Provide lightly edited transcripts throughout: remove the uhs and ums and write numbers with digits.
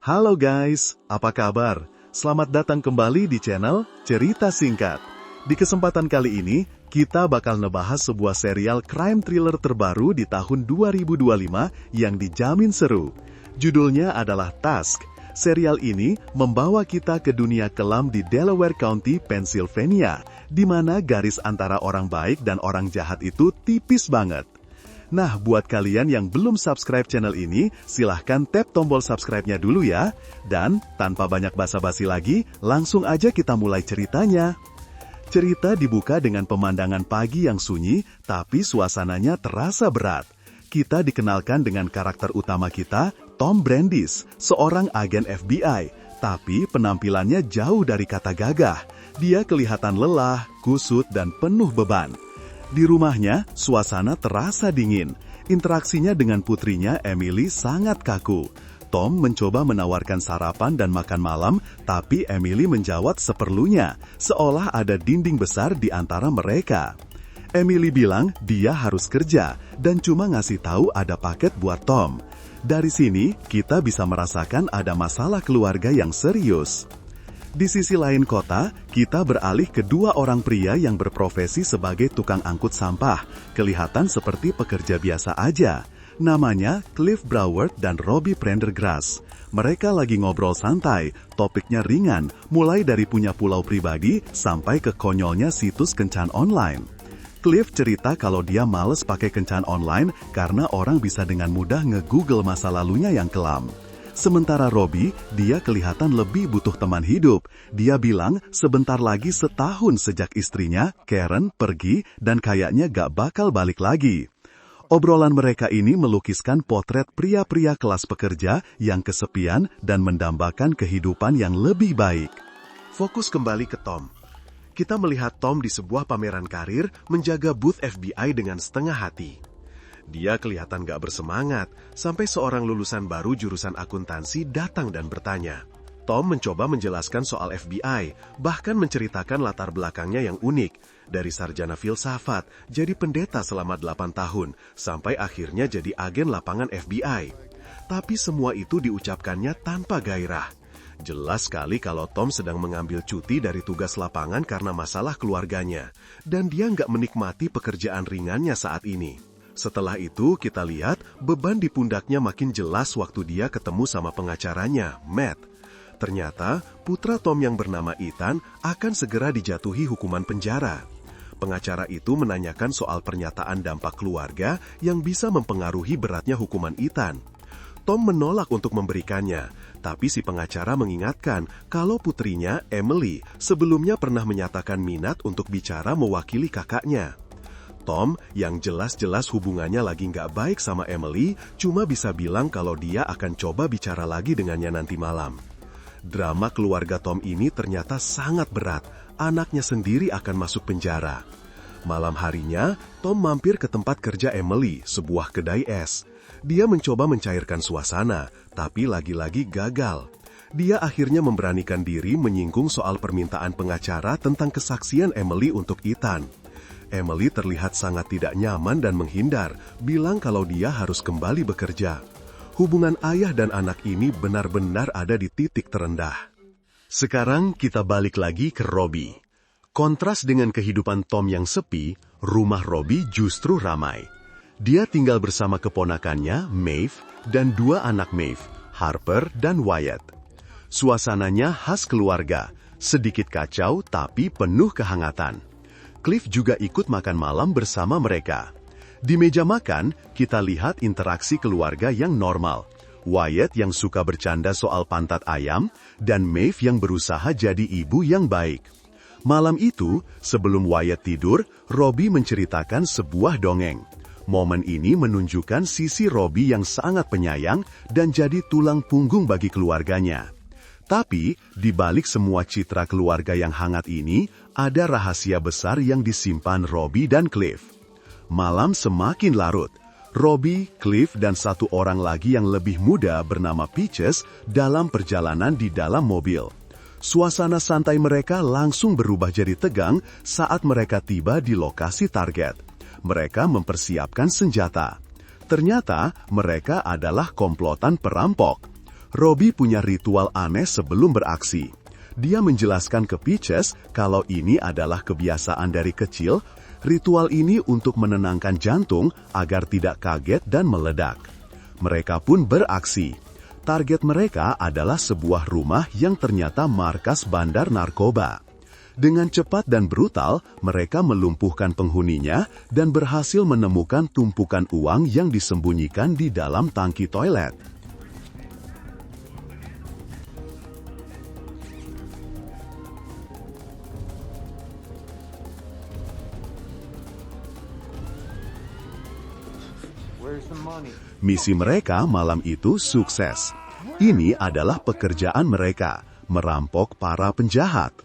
Halo guys, apa kabar? Selamat datang kembali di channel Cerita Singkat. Di kesempatan kali ini, kita bakal ngebahas sebuah serial crime thriller terbaru di tahun 2025 yang dijamin seru. Judulnya adalah Tusk. Serial ini membawa kita ke dunia kelam di Delaware County, Pennsylvania, di mana garis antara orang baik dan orang jahat itu tipis banget. Nah, buat kalian yang belum subscribe channel ini, silahkan tap tombol subscribe-nya dulu ya. Dan, tanpa banyak basa-basi lagi, langsung aja kita mulai ceritanya. Cerita dibuka dengan pemandangan pagi yang sunyi, tapi suasananya terasa berat. Kita dikenalkan dengan karakter utama kita, Tom Brandis, seorang agen FBI. Tapi penampilannya jauh dari kata gagah. Dia kelihatan lelah, kusut, dan penuh beban. Di rumahnya, suasana terasa dingin. Interaksinya dengan putrinya, Emily, sangat kaku. Tom mencoba menawarkan sarapan dan makan malam, tapi Emily menjawab seperlunya, seolah ada dinding besar di antara mereka. Emily bilang dia harus kerja, dan cuma ngasih tahu ada paket buat Tom. Dari sini, kita bisa merasakan ada masalah keluarga yang serius. Di sisi lain kota, kita beralih ke dua orang pria yang berprofesi sebagai tukang angkut sampah. Kelihatan seperti pekerja biasa aja. Namanya Cliff Broward dan Robbie Prendergrass. Mereka lagi ngobrol santai, topiknya ringan, mulai dari punya pulau pribadi sampai ke konyolnya situs kencan online. Cliff cerita kalau dia males pakai kencan online karena orang bisa dengan mudah nge-google masa lalunya yang kelam. Sementara Robbie, dia kelihatan lebih butuh teman hidup. Dia bilang sebentar lagi setahun sejak istrinya, Karen, pergi dan kayaknya gak bakal balik lagi. Obrolan mereka ini melukiskan potret pria-pria kelas pekerja yang kesepian dan mendambakan kehidupan yang lebih baik. Fokus kembali ke Tom. Kita melihat Tom di sebuah pameran karir menjaga booth FBI dengan setengah hati. Dia kelihatan gak bersemangat, sampai seorang lulusan baru jurusan akuntansi datang dan bertanya. Tom mencoba menjelaskan soal FBI, bahkan menceritakan latar belakangnya yang unik, dari sarjana filsafat, jadi pendeta selama 8 tahun, sampai akhirnya jadi agen lapangan FBI. Tapi semua itu diucapkannya tanpa gairah. Jelas sekali kalau Tom sedang mengambil cuti dari tugas lapangan karena masalah keluarganya, dan dia nggak menikmati pekerjaan ringannya saat ini. Setelah itu, kita lihat beban di pundaknya makin jelas waktu dia ketemu sama pengacaranya, Matt. Ternyata, putra Tom yang bernama Ethan akan segera dijatuhi hukuman penjara. Pengacara itu menanyakan soal pernyataan dampak keluarga yang bisa mempengaruhi beratnya hukuman Ethan. Tom menolak untuk memberikannya, tapi si pengacara mengingatkan kalau putrinya, Emily, sebelumnya pernah menyatakan minat untuk bicara mewakili kakaknya. Tom, yang jelas-jelas hubungannya lagi nggak baik sama Emily, cuma bisa bilang kalau dia akan coba bicara lagi dengannya nanti malam. Drama keluarga Tom ini ternyata sangat berat, anaknya sendiri akan masuk penjara. Malam harinya, Tom mampir ke tempat kerja Emily, sebuah kedai es. Dia mencoba mencairkan suasana, tapi lagi-lagi gagal. Dia akhirnya memberanikan diri menyinggung soal permintaan pengacara tentang kesaksian Emily untuk Ethan. Emily terlihat sangat tidak nyaman dan menghindar, bilang kalau dia harus kembali bekerja. Hubungan ayah dan anak ini benar-benar ada di titik terendah. Sekarang kita balik lagi ke Robbie. Kontras dengan kehidupan Tom yang sepi, rumah Robbie justru ramai. Dia tinggal bersama keponakannya, Maeve, dan dua anak Maeve, Harper dan Wyatt. Suasananya khas keluarga, sedikit kacau tapi penuh kehangatan. Cliff juga ikut makan malam bersama mereka. Di meja makan, kita lihat interaksi keluarga yang normal. Wyatt yang suka bercanda soal pantat ayam, dan Maeve yang berusaha jadi ibu yang baik. Malam itu, sebelum Wyatt tidur, Robbie menceritakan sebuah dongeng. Momen ini menunjukkan sisi Robbie yang sangat penyayang dan jadi tulang punggung bagi keluarganya. Tapi, di balik semua citra keluarga yang hangat ini, ada rahasia besar yang disimpan Robbie dan Cliff. Malam semakin larut. Robbie, Cliff, dan satu orang lagi yang lebih muda bernama Peaches dalam perjalanan di dalam mobil. Suasana santai mereka langsung berubah jadi tegang saat mereka tiba di lokasi target. Mereka mempersiapkan senjata. Ternyata mereka adalah komplotan perampok. Robbie punya ritual aneh sebelum beraksi. Dia menjelaskan ke Peaches kalau ini adalah kebiasaan dari kecil. Ritual ini untuk menenangkan jantung agar tidak kaget dan meledak. Mereka pun beraksi. Target mereka adalah sebuah rumah yang ternyata markas bandar narkoba. Dengan cepat dan brutal, mereka melumpuhkan penghuninya dan berhasil menemukan tumpukan uang yang disembunyikan di dalam tangki toilet. Misi mereka malam itu sukses. Ini adalah pekerjaan mereka, merampok para penjahat.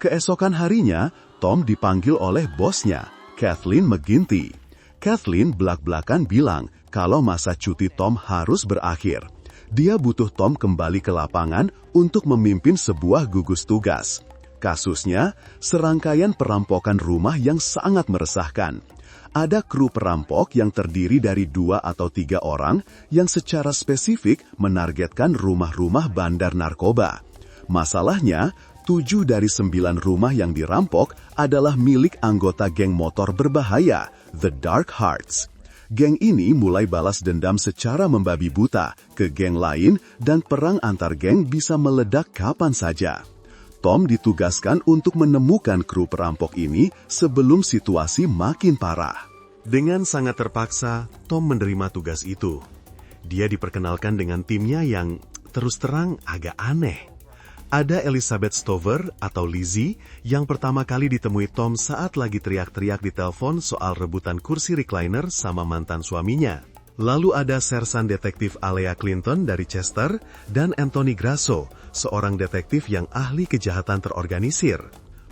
Keesokan harinya, Tom dipanggil oleh bosnya, Kathleen McGinty. Kathleen belak-belakan bilang kalau masa cuti Tom harus berakhir. Dia butuh Tom kembali ke lapangan untuk memimpin sebuah gugus tugas. Kasusnya, serangkaian perampokan rumah yang sangat meresahkan. Ada kru perampok yang terdiri dari 2 atau 3 orang yang secara spesifik menargetkan rumah-rumah bandar narkoba. Masalahnya, 7 dari 9 rumah yang dirampok adalah milik anggota geng motor berbahaya, The Dark Hearts. Geng ini mulai balas dendam secara membabi buta ke geng lain dan perang antar geng bisa meledak kapan saja. Tom ditugaskan untuk menemukan kru perampok ini sebelum situasi makin parah. Dengan sangat terpaksa, Tom menerima tugas itu. Dia diperkenalkan dengan timnya yang terus terang agak aneh. Ada Elizabeth Stover atau Lizzie yang pertama kali ditemui Tom saat lagi teriak-teriak di telepon soal rebutan kursi recliner sama mantan suaminya. Lalu ada sersan detektif Alea Clinton dari Chester dan Anthony Grasso, seorang detektif yang ahli kejahatan terorganisir.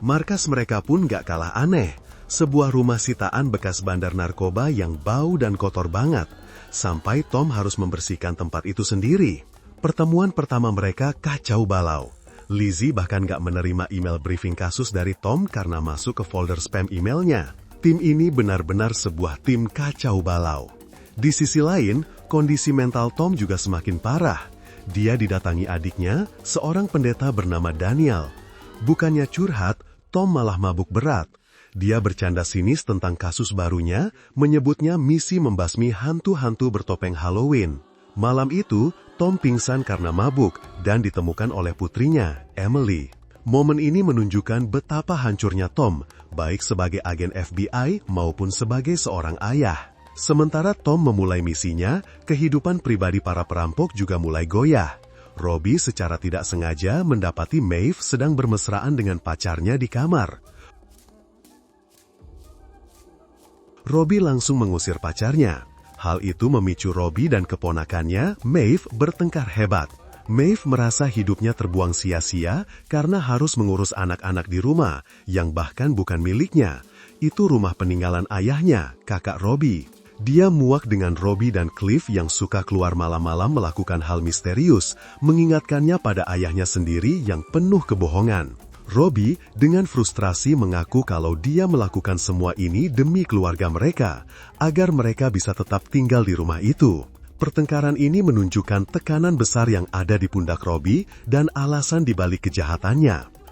Markas mereka pun gak kalah aneh, sebuah rumah sitaan bekas bandar narkoba yang bau dan kotor banget, sampai Tom harus membersihkan tempat itu sendiri. Pertemuan pertama mereka kacau balau. Lizzie bahkan gak menerima email briefing kasus dari Tom karena masuk ke folder spam emailnya. Tim ini benar-benar sebuah tim kacau balau. Di sisi lain, kondisi mental Tom juga semakin parah. Dia didatangi adiknya, seorang pendeta bernama Daniel. Bukannya curhat, Tom malah mabuk berat. Dia bercanda sinis tentang kasus barunya, menyebutnya misi membasmi hantu-hantu bertopeng Halloween. Malam itu, Tom pingsan karena mabuk dan ditemukan oleh putrinya, Emily. Momen ini menunjukkan betapa hancurnya Tom, baik sebagai agen FBI maupun sebagai seorang ayah. Sementara Tom memulai misinya, kehidupan pribadi para perampok juga mulai goyah. Robbie secara tidak sengaja mendapati Maeve sedang bermesraan dengan pacarnya di kamar. Robbie langsung mengusir pacarnya. Hal itu memicu Robbie dan keponakannya, Maeve, bertengkar hebat. Maeve merasa hidupnya terbuang sia-sia karena harus mengurus anak-anak di rumah, yang bahkan bukan miliknya. Itu rumah peninggalan ayahnya, kakak Robbie. Dia muak dengan Robbie dan Cliff yang suka keluar malam-malam melakukan hal misterius, mengingatkannya pada ayahnya sendiri yang penuh kebohongan. Robbie dengan frustrasi mengaku kalau dia melakukan semua ini demi keluarga mereka, agar mereka bisa tetap tinggal di rumah itu. Pertengkaran ini menunjukkan tekanan besar yang ada di pundak Robbie dan alasan dibalik kejahatannya.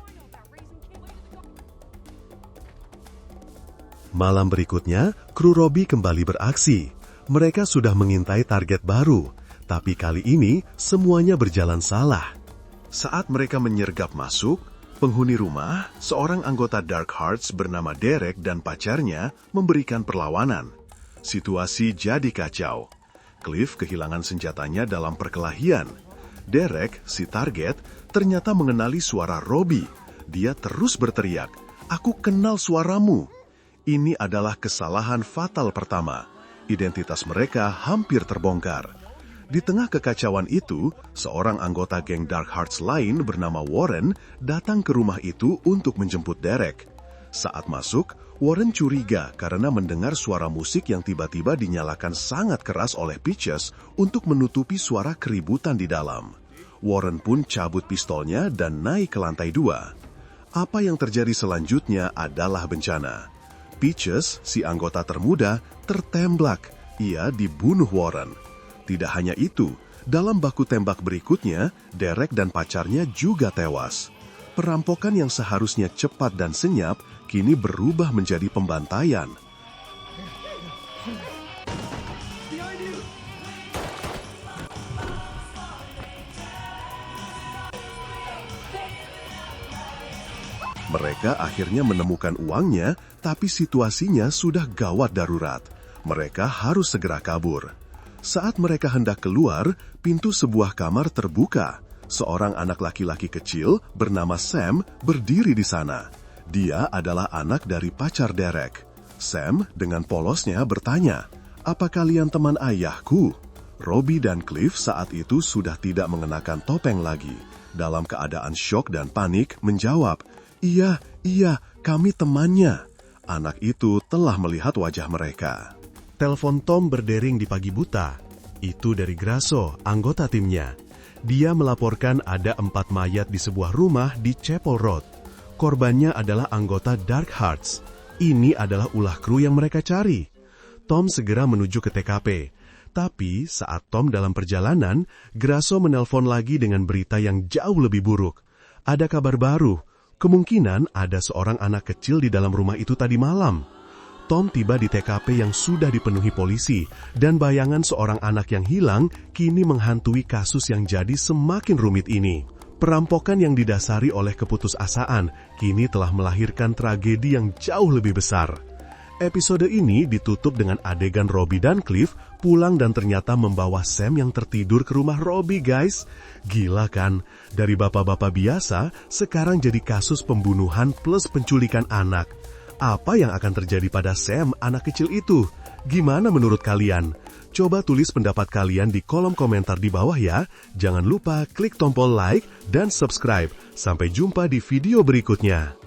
Malam berikutnya, kru Robbie kembali beraksi. Mereka sudah mengintai target baru, tapi kali ini semuanya berjalan salah. Saat mereka menyergap masuk, penghuni rumah, seorang anggota Dark Hearts bernama Derek dan pacarnya memberikan perlawanan. Situasi jadi kacau. Cliff kehilangan senjatanya dalam perkelahian. Derek, si target, ternyata mengenali suara Robbie. Dia terus berteriak, "Aku kenal suaramu." Ini adalah kesalahan fatal pertama. Identitas mereka hampir terbongkar. Di tengah kekacauan itu, seorang anggota geng Dark Hearts lain bernama Warren datang ke rumah itu untuk menjemput Derek. Saat masuk, Warren curiga karena mendengar suara musik yang tiba-tiba dinyalakan sangat keras oleh Peaches untuk menutupi suara keributan di dalam. Warren pun cabut pistolnya dan naik ke lantai 2. Apa yang terjadi selanjutnya adalah bencana. Peaches, si anggota termuda, tertemblak. Ia dibunuh Warren. Tidak hanya itu, Dalam baku tembak berikutnya, Derek dan pacarnya juga tewas. Perampokan yang seharusnya cepat dan senyap, kini berubah menjadi pembantaian. Mereka akhirnya menemukan uangnya, tapi situasinya sudah gawat darurat. Mereka harus segera kabur. Saat mereka hendak keluar, pintu sebuah kamar terbuka. Seorang anak laki-laki kecil bernama Sam berdiri di sana. Dia adalah anak dari pacar Derek. Sam dengan polosnya bertanya, "Apa kalian teman ayahku?" Robbie dan Cliff saat itu sudah tidak mengenakan topeng lagi. Dalam keadaan syok dan panik menjawab, Iya, kami temannya." Anak itu telah melihat wajah mereka. Telepon Tom berdering di pagi buta. Itu dari Grasso, anggota timnya. Dia melaporkan ada 4 mayat di sebuah rumah di Chapel Road. Korbannya adalah anggota Dark Hearts. Ini adalah ulah kru yang mereka cari. Tom segera menuju ke TKP. Tapi saat Tom dalam perjalanan, Grasso menelpon lagi dengan berita yang jauh lebih buruk. Ada kabar baru. Kemungkinan ada seorang anak kecil di dalam rumah itu tadi malam. Tom tiba di TKP yang sudah dipenuhi polisi, dan bayangan seorang anak yang hilang kini menghantui kasus yang jadi semakin rumit ini. Perampokan yang didasari oleh keputusasaan kini telah melahirkan tragedi yang jauh lebih besar. Episode ini ditutup dengan adegan Robbie dan Cliff pulang dan ternyata membawa Sam yang tertidur ke rumah Robbie, guys. Gila kan? Dari bapak-bapak biasa, sekarang jadi kasus pembunuhan plus penculikan anak. Apa yang akan terjadi pada Sam, anak kecil itu? Gimana menurut kalian? Coba tulis pendapat kalian di kolom komentar di bawah ya. Jangan lupa klik tombol like dan subscribe. Sampai jumpa di video berikutnya.